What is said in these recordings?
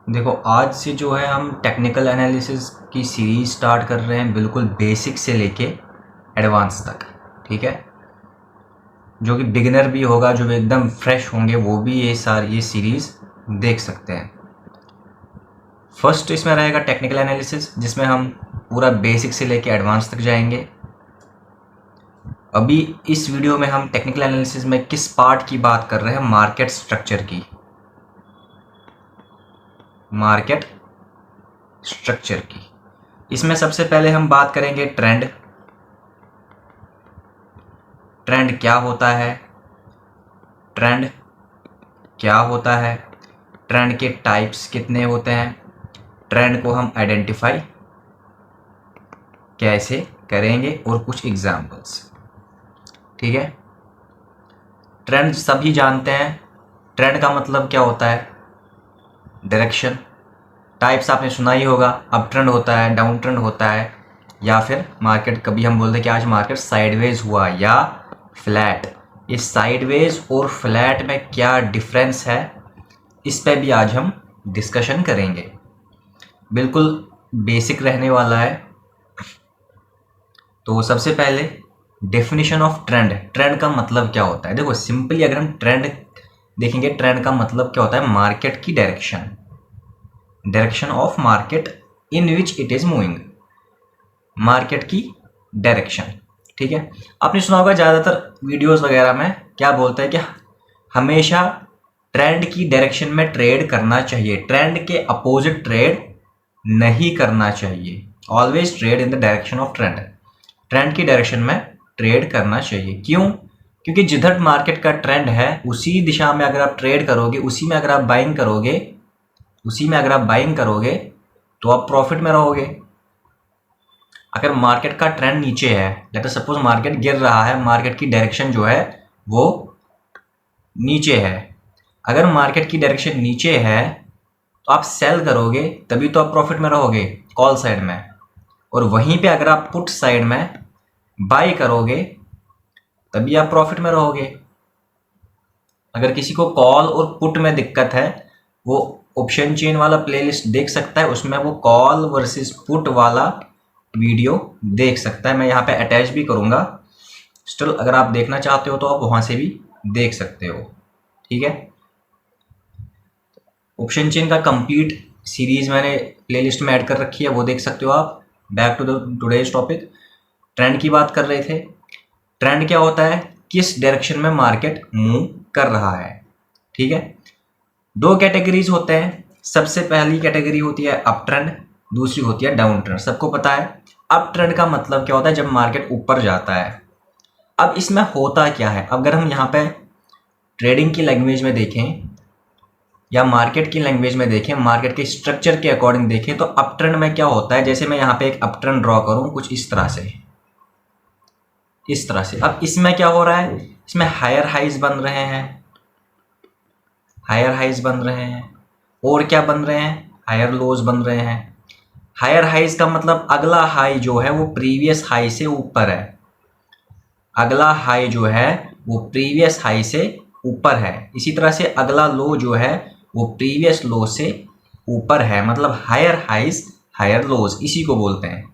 देखो, आज से जो है हम टेक्निकल एनालिसिस की सीरीज स्टार्ट कर रहे हैं, बिल्कुल बेसिक से लेके एडवांस तक। ठीक है, जो कि बिगिनर भी होगा, जो भी एकदम फ्रेश होंगे, वो भी ये सीरीज देख सकते हैं। फर्स्ट इसमें रहेगा टेक्निकल एनालिसिस, जिसमें हम पूरा बेसिक से लेके एडवांस तक जाएंगे। अभी इस वीडियो में हम टेक्निकल एनालिसिस में किस पार्ट की बात कर रहे हैं? मार्केट स्ट्रक्चर की। मार्केट स्ट्रक्चर की इसमें सबसे पहले हम बात करेंगे ट्रेंड। ट्रेंड क्या होता है? ट्रेंड क्या होता है? ट्रेंड के टाइप्स कितने होते हैं? ट्रेंड को हम आइडेंटिफाई कैसे करेंगे और कुछ एग्जांपल्स। ठीक है, ट्रेंड सभी जानते हैं। ट्रेंड का मतलब क्या होता है? डायरेक्शन। टाइप्स आपने सुना ही होगा, अप ट्रेंड होता है, डाउन ट्रेंड होता है, या फिर मार्केट कभी हम बोलते हैं कि आज मार्केट साइडवेज हुआ या फ्लैट। इस साइडवेज और फ्लैट में क्या डिफरेंस है, इस पे भी आज हम डिस्कशन करेंगे। बिल्कुल बेसिक रहने वाला है। तो सबसे पहले डेफिनेशन ऑफ ट्रेंड। ट्रेंड का मतलब क्या होता है? देखो, सिंपली अगर हम ट्रेंड देखेंगे, ट्रेंड का मतलब क्या होता है? मार्केट की direction, direction of market in which it is moving. Market की डायरेक्शन। ठीक है, आपने सुना होगा ज़्यादातर वीडियोस वगैरह में क्या बोलते हैं कि हमेशा ट्रेंड की डायरेक्शन में ट्रेड करना चाहिए, ट्रेंड के अपोजिट ट्रेड नहीं करना चाहिए। Always trade in the direction of trend. Trend की डायरेक्शन में ट्रेड करना चाहिए। क्यों? क्योंकि जिधर मार्केट का ट्रेंड है उसी दिशा में अगर आप ट्रेड करोगे, उसी में अगर आप बाइंग करोगे तो आप प्रॉफिट में रहोगे। अगर मार्केट का ट्रेंड नीचे है, लेट अस सपोज मार्केट गिर रहा है, मार्केट की डायरेक्शन जो है वो नीचे है, अगर मार्केट की डायरेक्शन नीचे है तो आप सेल करोगे, तभी तो आप प्रॉफिट में रहोगे कॉल साइड में। और वहीं पे अगर आप पुट साइड में बाय करोगे तभी आप प्रॉफिट में रहोगे। अगर किसी को कॉल और पुट में दिक्कत है, वो ऑप्शन चेन वाला प्लेलिस्ट देख सकता है, उसमें वो कॉल वर्सेस पुट वाला वीडियो देख सकता है। मैं यहाँ पे अटैच भी करूँगा, स्टिल अगर आप देखना चाहते हो तो आप वहाँ से भी देख सकते हो। ठीक है, ऑप्शन चेन का कंप्लीट सीरीज मैंने प्लेलिस्ट में ऐड कर रखी है, वो देख सकते हो आप। Back to the today's topic, trend की बात कर रहे थे। ट्रेंड क्या होता है? किस डायरेक्शन में मार्केट मूव कर रहा है। ठीक है, दो कैटेगरीज होते हैं। सबसे पहली कैटेगरी होती है अप ट्रेंड, दूसरी होती है डाउन ट्रेंड। सबको पता है अप ट्रेंड का मतलब क्या होता है? जब मार्केट ऊपर जाता है। अब इसमें होता क्या है? अगर हम यहाँ पे ट्रेडिंग की लैंग्वेज में देखें या मार्केट की लैंग्वेज में देखें, मार्केट के स्ट्रक्चर के अकॉर्डिंग देखें, तो अप ट्रेंड में क्या होता है? जैसे मैं यहाँ पे एक अप ट्रेंड ड्रॉ करूँ कुछ इस तरह से, इस तरह से। अब इसमें क्या हो रहा है? इसमें हायर हाइज बन रहे हैं, हायर हाइज बन रहे हैं, और क्या बन रहे हैं? हायर लोज बन रहे हैं। हायर हाइज का मतलब अगला हाई जो है वो प्रीवियस हाई से ऊपर है। अगला हाई जो है वो प्रीवियस हाई से ऊपर है। इसी तरह से अगला लो जो है वो प्रीवियस लो से ऊपर है। मतलब हायर हाइज हायर लोज, इसी को बोलते हैं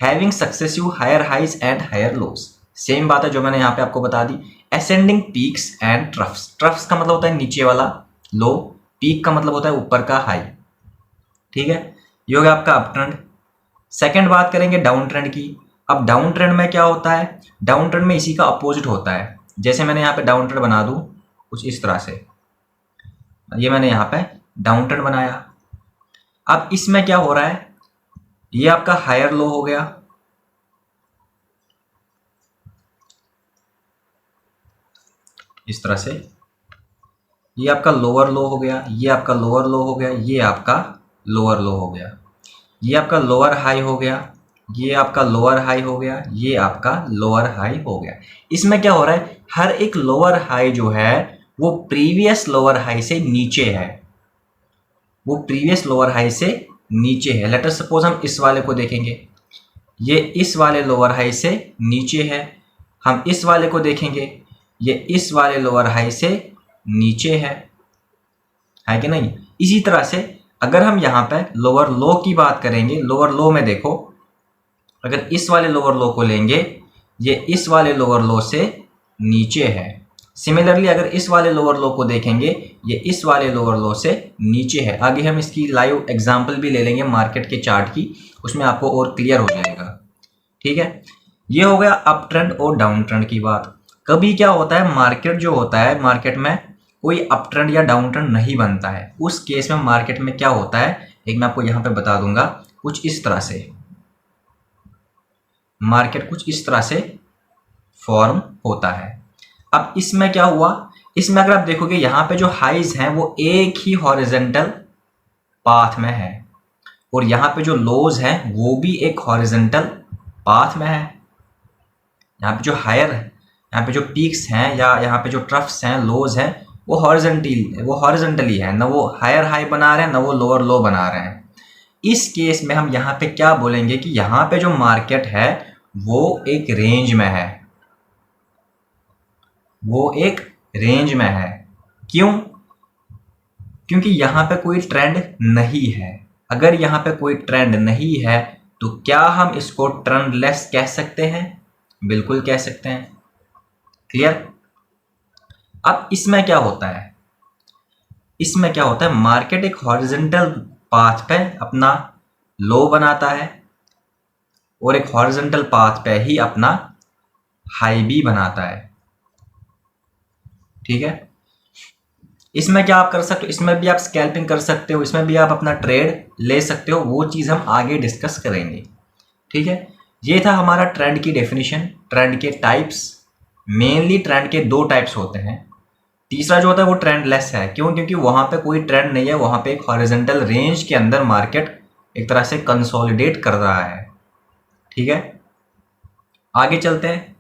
having successive higher highs and higher lows. Same बात है जो मैंने यहाँ पे आपको बता दी। Ascending peaks and troughs. Troughs का मतलब होता है नीचे वाला लो, पीक का मतलब होता है ऊपर का हाई। ठीक है, ये हो गया आपका अप ट्रेंड। सेकेंड बात करेंगे डाउन ट्रेंड की। अब डाउन ट्रेंड में क्या होता है? डाउन ट्रेंड में इसी का अपोजिट होता है। जैसे मैंने यहाँ पे डाउन ट्रेंड बना दूं कुछ इस तरह से, ये मैंने यहाँ पे डाउन ट्रेंड बनाया। अब इसमें क्या हो रहा है? ये आपका हायर लो हो गया, इस तरह से। ये आपका लोअर लो हो गया, ये आपका लोअर लो हो गया, ये आपका लोअर लो हो गया, ये आपका लोअर हाई हो गया, ये आपका लोअर हाई हो गया, ये आपका लोअर हाई हो गया। इसमें क्या हो रहा है? हर एक लोअर हाई जो है वो प्रीवियस लोअर हाई से नीचे है, वो प्रीवियस लोअर हाई से नीचे है। लेट अस सपोज हम इस वाले को देखेंगे, ये इस वाले लोअर हाई से नीचे है। हम इस वाले को देखेंगे, ये इस वाले लोअर हाई से नीचे है कि नहीं? इसी तरह से अगर हम यहाँ पे लोअर लो की बात करेंगे, लोअर लो में देखो, अगर इस वाले लोअर लो को लेंगे, ये इस वाले लोअर लो से नीचे है। सिमिलरली अगर इस वाले लोअर लो को देखेंगे, ये इस वाले लोअर लो से नीचे है। आगे हम इसकी लाइव एग्जांपल भी ले लेंगे मार्केट के चार्ट की, उसमें आपको और क्लियर हो जाएगा। ठीक है, ये हो गया अप ट्रेंड और डाउन ट्रेंड की बात। कभी क्या होता है, मार्केट जो होता है, मार्केट में कोई अप ट्रेंड या डाउन ट्रेंड नहीं बनता है। उस केस में मार्केट में क्या होता है, एक मैं आपको यहाँ पे बता दूंगा, कुछ इस तरह से मार्केट कुछ इस तरह से फॉर्म होता है। अब इसमें क्या हुआ, इसमें अगर आप देखोगे यहाँ पे जो हाइज हैं वो एक ही हॉरिजेंटल पाथ में है, और यहाँ पे जो लोज हैं वो भी एक हॉरिजेंटल पाथ में है। यहाँ पे जो हायर, यहाँ पे जो पीक्स हैं या यहाँ पे जो ट्रफ्स हैं, लोज हैं, वो हॉरिजेंटली है, ना वो हायर हाई बना रहे हैं ना वो लोअर लो बना रहे हैं। इस केस में हम यहाँ पे क्या बोलेंगे कि यहाँ पे जो मार्केट है वो एक रेंज में है, वो एक रेंज में है। क्यों? क्योंकि यहाँ पे कोई ट्रेंड नहीं है। अगर यहाँ पे कोई ट्रेंड नहीं है तो क्या हम इसको ट्रेंडलेस कह सकते हैं? बिल्कुल कह सकते हैं। क्लियर? अब इसमें क्या होता है, इसमें क्या होता है, मार्केट एक हॉरिजॉन्टल पाथ पे अपना लो बनाता है और एक हॉरिजॉन्टल पाथ पे ही अपना हाई भी बनाता है। ठीक है, इसमें क्या आप कर सकते हो, इसमें भी आप स्कैल्पिंग कर सकते हो, इसमें भी आप अपना ट्रेड ले सकते हो, वो चीज़ हम आगे डिस्कस करेंगे। ठीक है, ये था हमारा ट्रेंड की डेफिनेशन, ट्रेंड के टाइप्स। मेनली ट्रेंड के दो टाइप्स होते हैं। तीसरा जो होता है वो ट्रेंडलेस है। क्यों? क्योंकि वहाँ पे कोई ट्रेंड नहीं है, वहाँ पे एक हॉरिजॉन्टल रेंज के अंदर मार्केट एक तरह से कंसोलिडेट कर रहा है। ठीक है, आगे चलते हैं।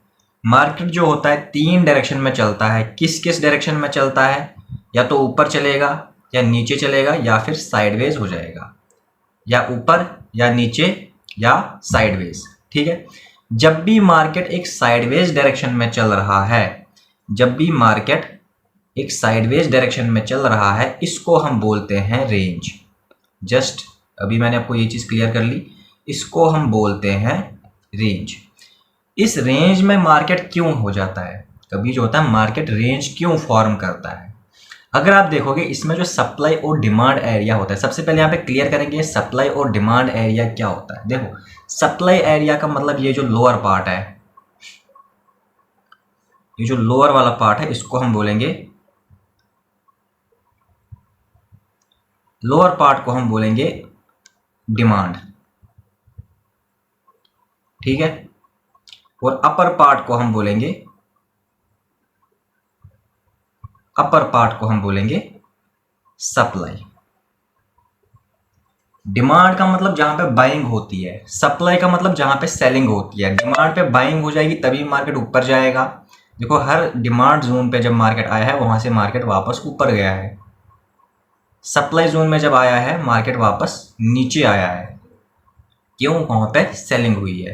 मार्केट जो होता है तीन डायरेक्शन में चलता है। किस किस डायरेक्शन में चलता है? या तो ऊपर चलेगा या नीचे चलेगा या फिर साइडवेज हो जाएगा, या ऊपर या नीचे या साइडवेज। ठीक है, जब भी मार्केट एक साइडवेज डायरेक्शन में चल रहा है, जब भी मार्केट एक साइडवेज डायरेक्शन में चल रहा है, इसको हम बोलते हैं रेंज। जस्ट अभी मैंने आपको ये चीज़ क्लियर कर ली, इसको हम बोलते हैं रेंज। इस रेंज में मार्केट क्यों हो जाता है, कभी जो होता है मार्केट रेंज क्यों फॉर्म करता है? अगर आप देखोगे इसमें जो सप्लाई और डिमांड एरिया होता है, सबसे पहले यहाँ पे क्लियर करेंगे सप्लाई और डिमांड एरिया क्या होता है। देखो, सप्लाई एरिया का मतलब ये जो लोअर पार्ट है, ये जो लोअर वाला पार्ट है, इसको हम बोलेंगे, लोअर पार्ट को हम बोलेंगे डिमांड। ठीक है, और अपर पार्ट को हम बोलेंगे, अपर पार्ट को हम बोलेंगे सप्लाई। डिमांड का मतलब जहां पे बाइंग होती है, सप्लाई का मतलब जहां पे सेलिंग होती है। डिमांड पे बाइंग हो जाएगी तभी मार्केट ऊपर जाएगा। देखो, हर डिमांड जोन पे जब मार्केट आया है वहां से मार्केट वापस ऊपर गया है। सप्लाई जोन में जब आया है मार्केट वापस नीचे आया है। क्यों? वहां पे सेलिंग हुई है।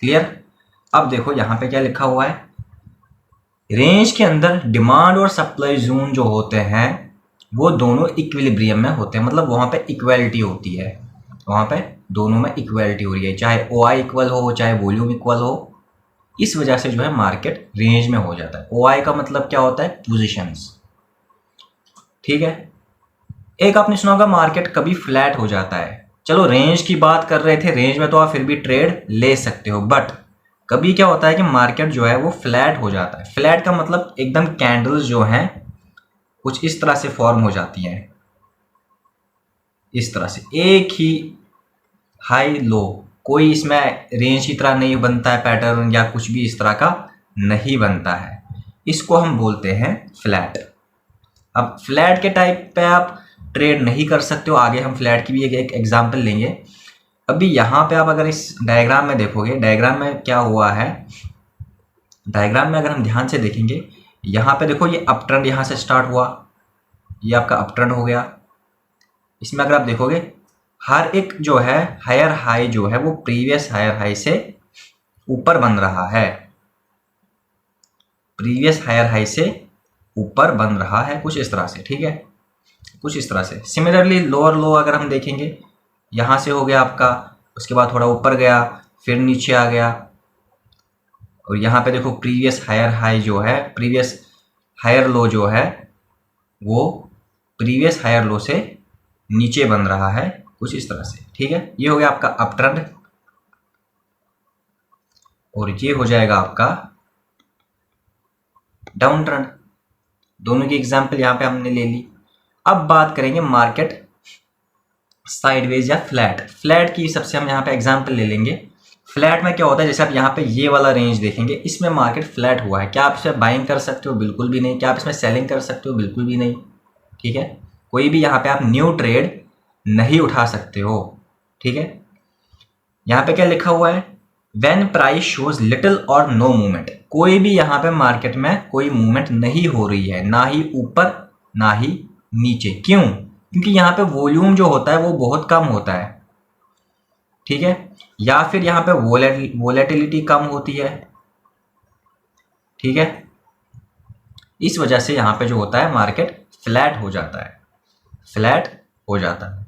क्लियर? अब देखो यहाँ पे क्या लिखा हुआ है, रेंज के अंदर डिमांड और सप्लाई जोन जो होते हैं वो दोनों इक्विलिब्रियम में होते हैं, मतलब वहाँ पे इक्वलिटी होती है, वहाँ पे दोनों में इक्वलिटी हो रही है, चाहे ओआई इक्वल हो चाहे वॉल्यूम इक्वल हो। इस वजह से जो है मार्केट रेंज में हो जाता है। ओआई का मतलब क्या होता है? पोजीशंस। ठीक है, एक आपने सुना होगा मार्केट कभी फ्लैट हो जाता है। चलो, रेंज की बात कर रहे थे, रेंज में तो आप फिर भी ट्रेड ले सकते हो, बट कभी क्या होता है कि मार्केट जो है वो फ्लैट हो जाता है। फ्लैट का मतलब एकदम कैंडल्स जो हैं कुछ इस तरह से फॉर्म हो जाती हैं, इस तरह से एक ही हाई लो, कोई इसमें रेंज की तरह नहीं बनता है, पैटर्न या कुछ भी इस तरह का नहीं बनता है। इसको हम बोलते हैं फ्लैट। अब फ्लैट के टाइप पे आप ट्रेड नहीं कर सकते हो, आगे हम फ्लैट की भी एक एग्जांपल लेंगे। अभी यहाँ पे आप अगर इस डायग्राम में देखोगे, डायग्राम में क्या हुआ है, डायग्राम में अगर हम ध्यान से देखेंगे, यहाँ पे देखो ये अप ट्रेंड यहाँ से स्टार्ट हुआ, ये आपका अप ट्रेंड हो गया। इसमें अगर आप देखोगे हर एक जो है हायर हाई जो है वो प्रीवियस हायर हाई से ऊपर बन रहा है, प्रीवियस हायर हाई से ऊपर बन रहा है कुछ इस तरह से। ठीक है, कुछ इस तरह से। सिमिलरली लोअर लो अगर हम देखेंगे, यहाँ से हो गया आपका, उसके बाद थोड़ा ऊपर गया, फिर नीचे आ गया, और यहाँ पे देखो प्रीवियस हायर हाई जो है, प्रीवियस हायर लो जो है वो प्रीवियस हायर लो से नीचे बन रहा है, कुछ इस तरह से। ठीक है, ये हो गया आपका अप ट्रेंड, और ये हो जाएगा आपका डाउन ट्रेंड। दोनों की एग्जांपल यहाँ पे हमने ले ली। अब बात करेंगे मार्केट साइडवेज या फ्लैट। फ्लैट की सबसे हम यहाँ पे एग्जांपल ले लेंगे। फ्लैट में क्या होता है, जैसे आप यहाँ पे ये वाला रेंज देखेंगे, इसमें मार्केट फ्लैट हुआ है। क्या आप इसमें बाइंग कर सकते हो? बिल्कुल भी नहीं। क्या आप इसमें सेलिंग कर सकते हो? बिल्कुल भी नहीं। ठीक है, कोई भी यहाँ पे आप न्यू ट्रेड नहीं उठा सकते हो। ठीक है, यहाँ पे क्या लिखा हुआ है, व्हेन प्राइस शोज लिटिल और नो मूवमेंट। कोई भी यहाँ पे मार्केट में कोई मूवमेंट नहीं हो रही है, ना ही ऊपर ना ही नीचे। क्यों? क्योंकि यहाँ पे वॉल्यूम जो होता है वो बहुत कम होता है। ठीक है, या फिर यहाँ पे वोलेटिलिटी कम होती है। ठीक है, इस वजह से यहाँ पे जो होता है मार्केट फ्लैट हो जाता है, फ्लैट हो जाता है।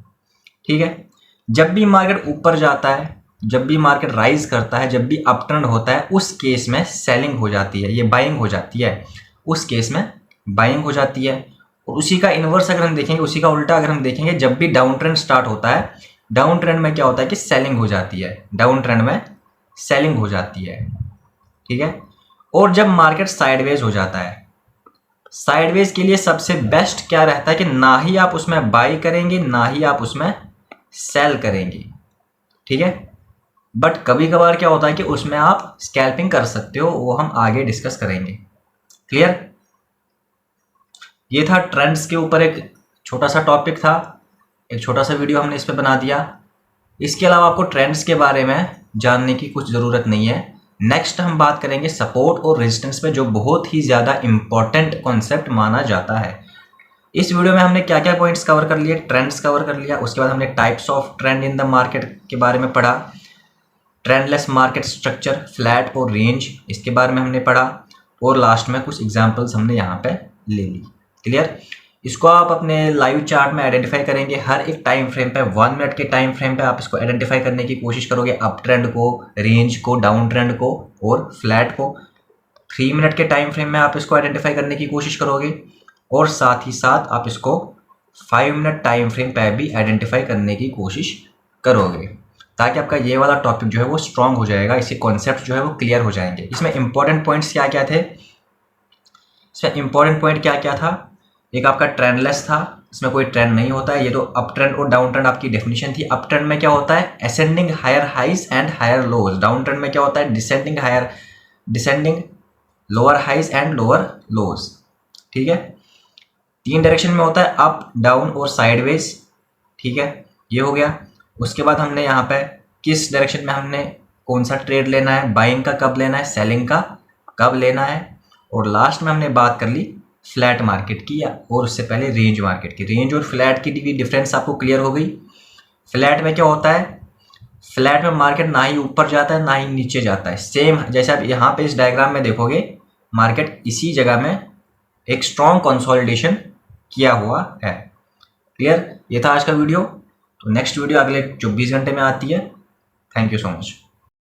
ठीक है, जब भी मार्केट ऊपर जाता है, जब भी मार्केट राइज करता है, जब भी अप ट्रेंड होता है, उस केस में सेलिंग हो जाती है, ये बाइंग हो जाती है। उस केस में बाइंग हो जाती है। और उसी का इन्वर्स अगर हम देखेंगे, उसी का उल्टा अगर हम देखेंगे, जब भी डाउन ट्रेंड स्टार्ट होता है, डाउन ट्रेंड में क्या होता है कि सेलिंग हो जाती है। डाउन ट्रेंड में सेलिंग हो जाती है। ठीक है, और जब मार्केट साइडवेज हो जाता है, साइडवेज के लिए सबसे बेस्ट क्या रहता है कि ना ही आप उसमें बाई करेंगे, ना ही आप उसमें सेल करेंगे। ठीक है, बट कभी कभार क्या होता है कि उसमें आप स्कैल्पिंग कर सकते हो, वो हम आगे डिस्कस करेंगे। क्लियर? ये था ट्रेंड्स के ऊपर एक छोटा सा टॉपिक था, एक छोटा सा वीडियो हमने इस पे बना दिया। इसके अलावा आपको ट्रेंड्स के बारे में जानने की कुछ ज़रूरत नहीं है। नेक्स्ट हम बात करेंगे सपोर्ट और रेजिस्टेंस पे, जो बहुत ही ज़्यादा इंपॉर्टेंट कॉन्सेप्ट माना जाता है। इस वीडियो में हमने क्या क्या पॉइंट्स कवर कर लिए, ट्रेंड्स कवर कर लिया, उसके बाद हमने types of trend in the market के बारे में पढ़ा, ट्रेंडलेस मार्केट स्ट्रक्चर, फ्लैट और रेंज, इसके बारे में हमने पढ़ा, और लास्ट में कुछ एग्जांपल्स हमने यहाँ पे ले ली। क्लियर? इसको आप अपने लाइव चार्ट में आइडेंटिफाई करेंगे। हर एक टाइम फ्रेम पे, 1 मिनट के टाइम फ्रेम पे आप इसको आइडेंटिफाई करने की कोशिश करोगे, अप ट्रेंड को, रेंज को, डाउन ट्रेंड को और फ्लैट को। 3 मिनट के टाइम फ्रेम में आप इसको आइडेंटिफाई करने की कोशिश करोगे, और साथ ही साथ आप इसको 5 मिनट टाइम फ्रेम पे भी आइडेंटिफाई करने की कोशिश करोगे, ताकि आपका ये वाला टॉपिक जो है वो स्ट्रांग हो जाएगा, इसके कॉन्सेप्ट जो है वो क्लियर हो जाएंगे। इसमें इंपॉर्टेंट पॉइंट्स क्या क्या थे? इसमें इंपॉर्टेंट पॉइंट क्या क्या था? एक आपका ट्रेंडलेस था, इसमें कोई ट्रेंड नहीं होता है। ये तो अप ट्रेंड और डाउन ट्रेंड आपकी डेफिनेशन थी। अप ट्रेंड में क्या होता है? Ascending higher highs and higher lows. Down trend में क्या होता है? Descending lower highs and lower lows. ठीक है, 3 डायरेक्शन में होता है, अप, डाउन और साइडवेज। ठीक है, ये हो गया। उसके बाद हमने यहाँ पे किस डायरेक्शन में हमने कौन सा ट्रेड लेना है, बाइंग का कब लेना है, सेलिंग का कब लेना है, और लास्ट में हमने बात कर ली फ्लैट मार्केट की, और उससे पहले रेंज मार्केट की। रेंज और फ्लैट की डिफरेंस आपको क्लियर हो गई। फ्लैट में क्या होता है? फ्लैट में मार्केट ना ही ऊपर जाता है ना ही नीचे जाता है। सेम जैसे आप यहाँ पे इस डायग्राम में देखोगे, मार्केट इसी जगह में एक स्ट्रॉन्ग कंसोलिडेशन किया हुआ है। क्लियर? ये था आज का वीडियो। तो नेक्स्ट वीडियो अगले 24 घंटे में आती है। Thank you so much.